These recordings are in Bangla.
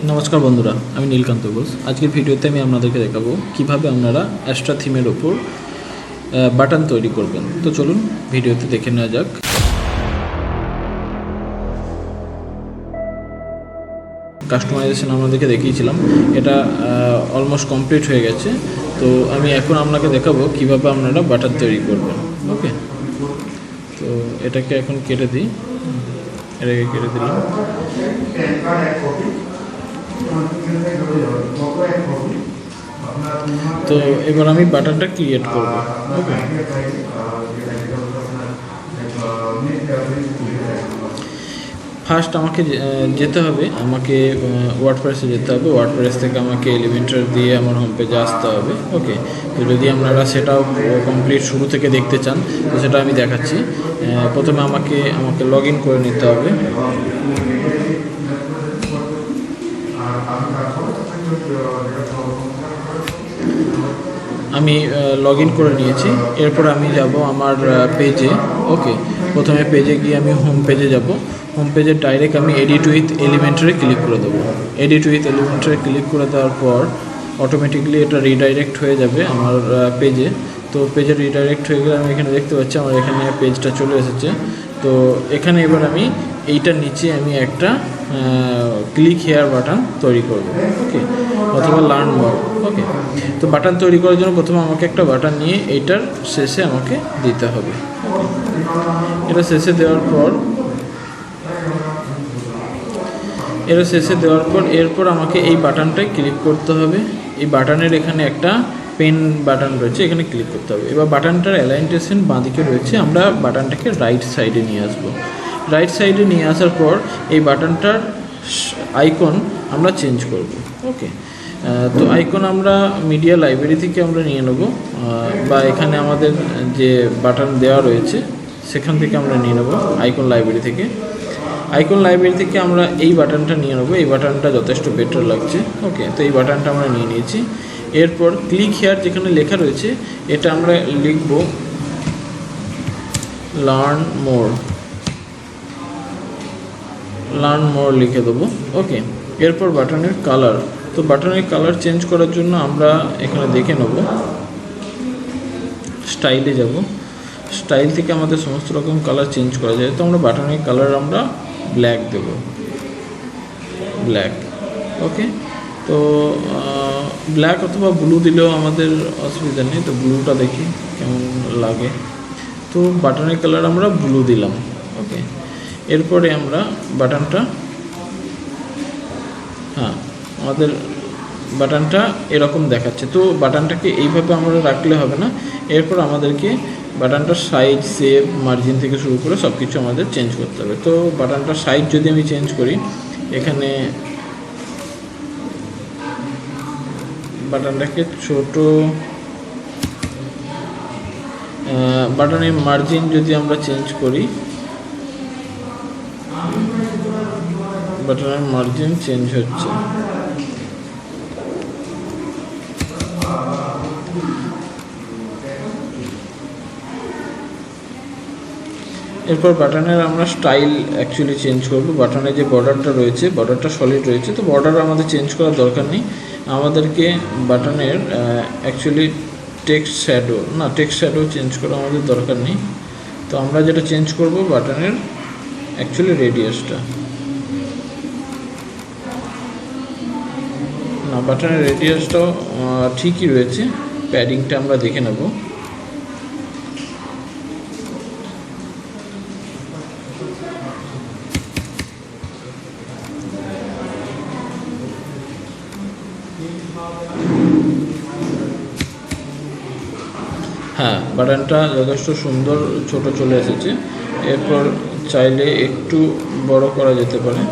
নমস্কার বন্ধুরা, আমি নীলকান্ত ঘোষ। আজকের ভিডিওতে আমি আপনাদেরকে দেখাবো কিভাবে আপনারা অ্যাস্ট্রা থিমের ওপর বাটন তৈরি করবেন। তো চলুন ভিডিওতে দেখে নেওয়া যাক। কাস্টমাইজেশন আপনাদেরকে দেখিয়েছিলাম, এটা অলমোস্ট কমপ্লিট হয়ে গেছে। তো আমি এখন আপনাকে দেখাবো কিভাবে আপনারা বাটন তৈরি করবেন। ওকে, তো এটাকে এখন কেটে দিই, এটাকে কেটে দিলাম। তো এবার আমি বাটনটা ক্রিয়েট করব। ওকে, ফার্স্ট আমাকে যেতে হবে, আমাকে ওয়ার্ডপ্রেসে যেতে হবে। ওয়ার্ডপ্রেস থেকে আমাকে এলিমেন্টার দিয়ে আমার হোম পেজে আসতে হবে। ওকে, তো যদি আপনারা সেটাও কমপ্লিট শুরু থেকে দেখতে চান তো সেটা আমি দেখাচ্ছি। প্রথমে আমাকে লগ ইন করে নিতে হবে। আমি লগ ইন করে নিয়েছি। এরপর আমি যাব আমার পেজে। ওকে, প্রথমে পেজে গিয়ে আমি হোম পেজে যাব। হোম পেজে ডাইরেক্ট আমি এডিট উইথ এলিমেন্টারে ক্লিক করে দেবো। এডিট উইথ এলিমেন্টারে ক্লিক করে দেওয়ার পর অটোমেটিকলি এটা রিডাইরেক্ট হয়ে যাবে আমার পেজে। তো পেজে রিডাইরেক্ট হয়ে গেলে আমি এখানে দেখতে পাচ্ছি আমার এখানে পেজটা চলে এসেছে। তো এখানে এবার আমি এইটার নিচে আমি একটা ক্লিক হেয়ার বাটন তৈরি করব। ওকে, অথবা লার্ন মোর। ওকে, তো বাটন তৈরি করার জন্য প্রথমে আমাকে একটা বাটন নিয়ে এইটার শেষে আমাকে দিতে হবে। ওকে, এটা শেষে দেওয়ার পর এরপর আমাকে এই বাটনটায় ক্লিক করতে হবে। এই বাটনের এখানে একটা পেন বাটন রয়েছে, এখানে ক্লিক করতে হবে। এবার বাটনটার অ্যালাইনটেশন বাঁদিকে রয়েছে, আমরা বাটনটাকে রাইট সাইডে নিয়ে আসবো। রাইট সাইডে নিয়ে আসার পর এই বাটনটার আইকন আমরা চেঞ্জ করব। ওকে, তো আইকন আমরা মিডিয়া লাইব্রেরি থেকে আমরা নিয়ে নেব, বা এখানে আমাদের যে বাটন দেওয়া রয়েছে সেখান থেকে আমরা নিয়ে নেব আইকন লাইব্রেরি থেকে। আইকন লাইব্রেরি থেকে আমরা এই বাটনটা নিয়ে নেবো। এই বাটনটা যথেষ্ট বেটার লাগছে। ওকে, তো এই বাটনটা আমরা নিয়ে নিয়েছি। এরপর ক্লিক হেয়ার যেখানে লেখা রয়েছে এটা আমরা লিখব লার্ন মোর লিখে দেবো। ওকে, এরপর বাটনের কালার। তো বাটনের কালার চেঞ্জ করার জন্য আমরা এখানে দেখে নেব, স্টাইলে যাব। স্টাইল থেকে আমাদের সমস্ত রকম কালার চেঞ্জ করা যায়। তো আমরা বাটনের কালার আমরা ব্ল্যাক দেব, ব্ল্যাক। ওকে, তো ব্ল্যাক অথবা ব্লু দিলেও আমাদের অসুবিধা নেই। তো ব্লুটা দেখি কেমন লাগে। তো বাটনের কালার আমরা ব্লু দিলাম। ওকে, এরপরে আমরা বাটনটা, আমাদের বাটনটা এরকম দেখাচ্ছে। তো বাটনটাকে এইভাবে আমরা রাখলে হবে না। এরপর আমাদেরকে বাটনটার সাইজ, শেপ, মার্জিন থেকে শুরু করে সব কিছু আমাদের চেঞ্জ করতে হবে। তো বাটনটার সাইজ যদি আমি চেঞ্জ করি, এখানে বাটনটাকে ছোট, বাটনের মার্জিন যদি আমরা চেঞ্জ করি, বাটনের মার্জিন চেঞ্জ হচ্ছে। এরপর বাটনের আমরা স্টাইল অ্যাকচুয়ালি চেঞ্জ করব। বাটনের যে বর্ডারটা রয়েছে, বর্ডারটা সলিড রয়েছে, তো বর্ডার আমাদের চেঞ্জ করার দরকার নেই। আমাদেরকে বাটনের অ্যাকচুয়ালি টেক্সট শ্যাডো চেঞ্জ করা আমাদের দরকার নেই। তো আমরা যেটা চেঞ্জ করব বাটনের অ্যাকচুয়ালি রেডিয়াসটা। বাটনের রেডিয়াসটাও ঠিকই রয়েছে, প্যাডিংটা আমরা দেখে নেব। বাটনটা যথেষ্ট সুন্দর ছোট চলে এসেছে। এরপর চাইলে একটু বড় করা যেতে পারে।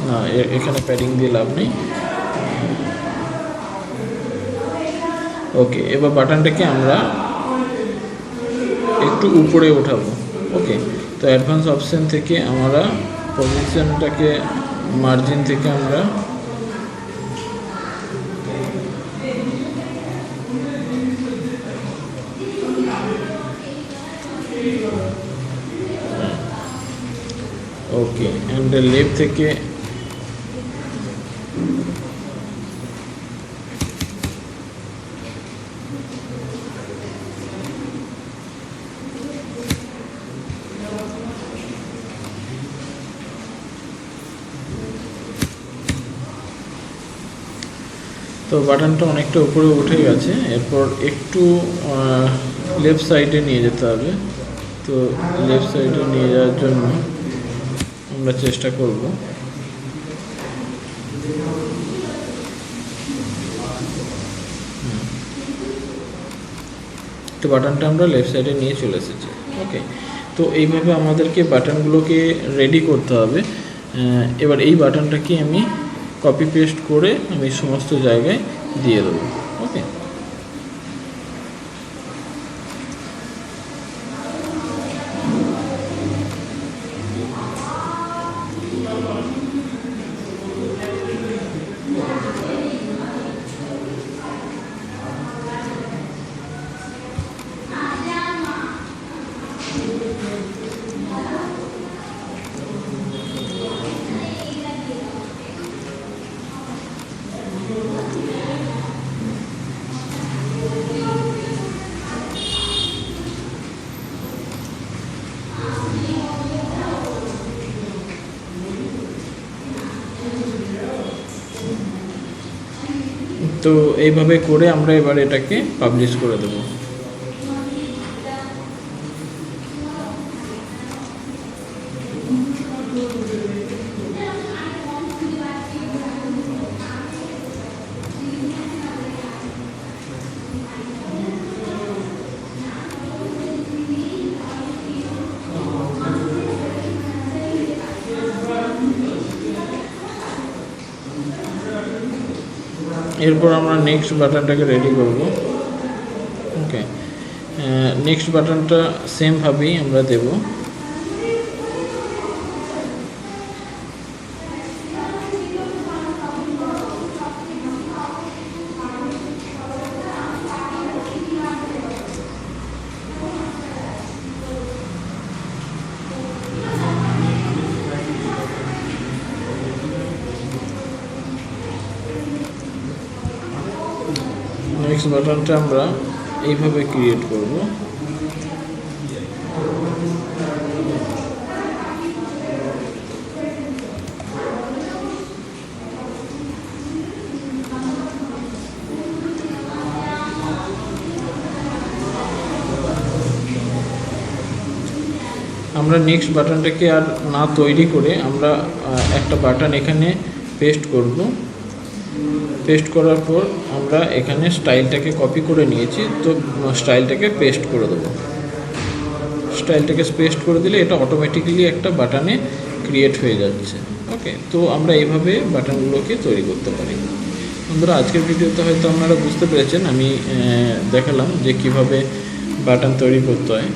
না, এখানে প্যাডিং দিয়ে লাভ নেই। ওকে, এবার বাটনটাকে আমরা একটু উপরে উঠাবো। ওকে, তো অ্যাডভান্স অপশন থেকে আমরা পজিশনটাকে, মার্জিন থেকে আমরা ওকে, অ্যান্ড লেফট থেকে তো বাটনটা অনেকটা উপরে উঠে গেছে, এরপর একটু লেফট সাইডে নিয়ে যেতে হবে। তো লেফট সাইডে নিয়ে যাওয়ার জন্য আমরা চেষ্টা করব। তো বাটনটা আমরা লেফট সাইডে নিয়ে চলে এসেছি। ওকে, তো এইভাবে আমাদেরকে বাটনগুলোকে রেডি করতে হবে। এবার এই বাটনটাকে আমি কপি পেস্ট করে আমি সমস্ত জায়গায় দিয়ে দেবো। ওকে, তো এইভাবে করে আমরা এবার এটাকে পাবলিশ করে দেবো। এরপর আমরা নেক্সট বাটনটাকে রেডি করব। ওকে, নেক্সট বাটনটা সেমভাবেই আমরা দেব। নেক্সট বাটনটা আমরা এইভাবে ক্রিয়েট করব। আমরা নেক্সট বাটনটাকে আর না তৈরি করে আমরা একটা বাটন এখানে পেস্ট করব। পেস্ট করার পর আমরা এখানে স্টাইলটাকে কপি করে নিয়েছি, তো স্টাইলটাকে পেস্ট করে দেবো। স্টাইলটাকে পেস্ট করে দিলে এটা অটোমেটিক্যালি একটা বাটনে ক্রিয়েট হয়ে যাচ্ছে। ওকে, তো আমরা এইভাবে বাটনগুলোকে তৈরি করতে পারি। বন্ধুরা, আজকের ভিডিওতে হয়তো আপনারা বুঝতে পেরেছেন, আমি দেখালাম যে কিভাবে বাটন তৈরি করতে হয়।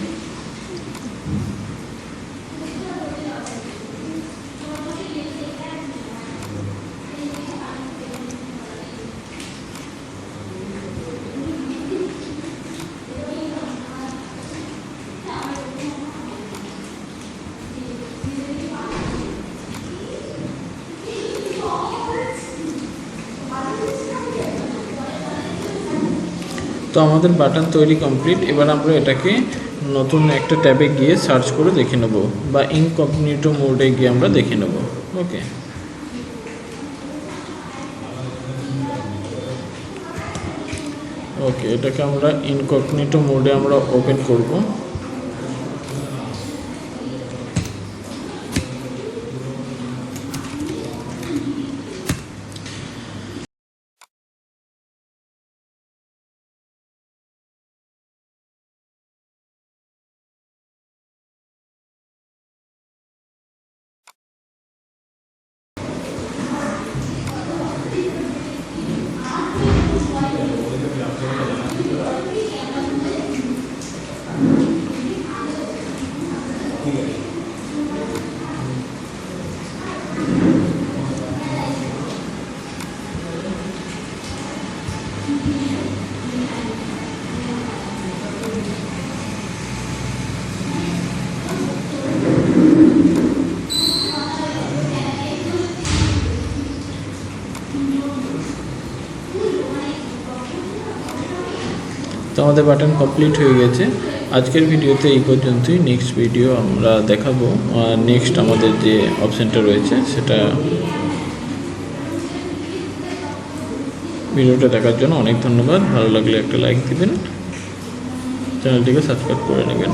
তো আমাদের বাটন তৈরি কমপ্লিট। এবার আমরা এটাকে নতুন একটা ট্যাবে গিয়ে সার্চ করে দেখে নেব, বা ইনকগনিটো মোডে গিয়ে আমরা দেখে নেব। ওকে, ওকে, এটাকে আমরা ইনকগনিটো মোডে আমরা ওপেন করব। তো আমাদের বাটন কমপ্লিট হয়ে গেছে। আজকের ভিডিওতে এই পর্যন্তই। নেক্সট ভিডিও আমরা দেখাবো নেক্সট আমাদের যে অপশানটা রয়েছে সেটা ভিডিওটা দেখার জন্য অনেক ধন্যবাদ। ভালো লাগলে একটা লাইক দিবেন, চ্যানেলটিকে সাবস্ক্রাইব করে নেবেন।